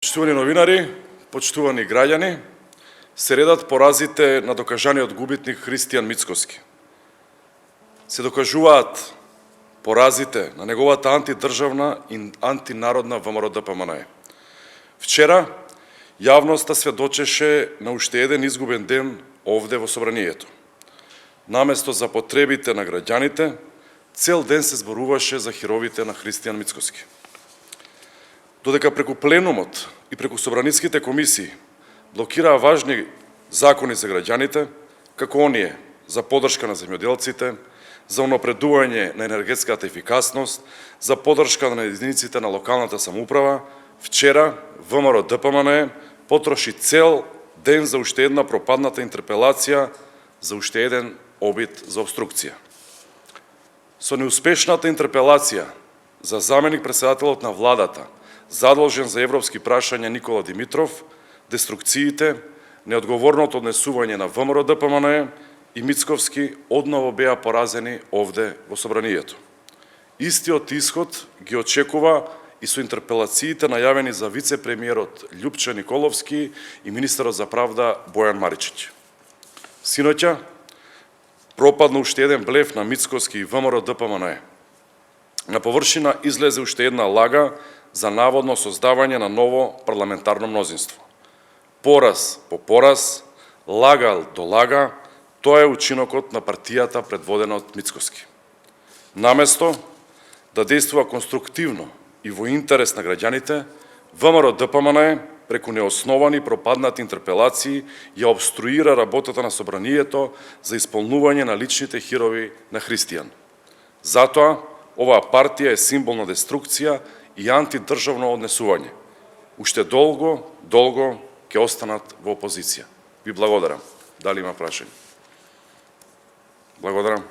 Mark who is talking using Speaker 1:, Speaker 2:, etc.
Speaker 1: Почитувани новинари, почитувани граѓани, се редат поразите на докажаниот губитник Христијан Мицкоски. Се докажуваат поразите на неговата антидржавна и антинародна ВМРО-ДПМНЕ. Вчера, јавноста сведочеше на уште еден изгубен ден овде во Собранието. Наместо за потребите на граѓаните, цел ден се зборуваше за херовите на Христијан Мицкоски. Додека преку пленумот и преку собраниските комисии блокираа важни закони за граѓаните, како оние за подршка на земјоделците, за унапредување на енергетската ефикасност, за подршка на единиците на локалната самоуправа, вчера ВМРО-ДПМНЕ потроши цел ден за уште една пропадната интерпелација, за уште еден обид за обструкција. Со неуспешната интерпелација за заменик председателот на владата, задолжен за европски прашања Никола Димитров, деструкциите, неодговорното однесување на ВМРО-ДПМНЕ и Мицковски одново беа поразени овде во Собранието. Истиот исход ги очекува и со интерпелациите најавени за вице-премиерот Љупча Николовски и министерот за правда Бојан Маричиќ. Синоќа пропадна уште еден блеф на Мицковски и ВМРО-ДПМНЕ. На површина излезе уште една лага за наводно создавање на ново парламентарно мнозинство. Пораз по пораз, лага до лага, тоа е учинокот на партијата предводена од Мицкоски. Наместо да действува конструктивно и во интерес на граѓаните, ВМРО-ДПМНЕ преку неосновани пропаднати интерпелации ја обструира работата на Собранието за исполнување на личните хирови на Христијан. Затоа, оваа партија е символ на деструкција и антидржавно однесување. Уште долго ќе останат во опозиција. Ви благодарам. Дали има прашање? Благодарам.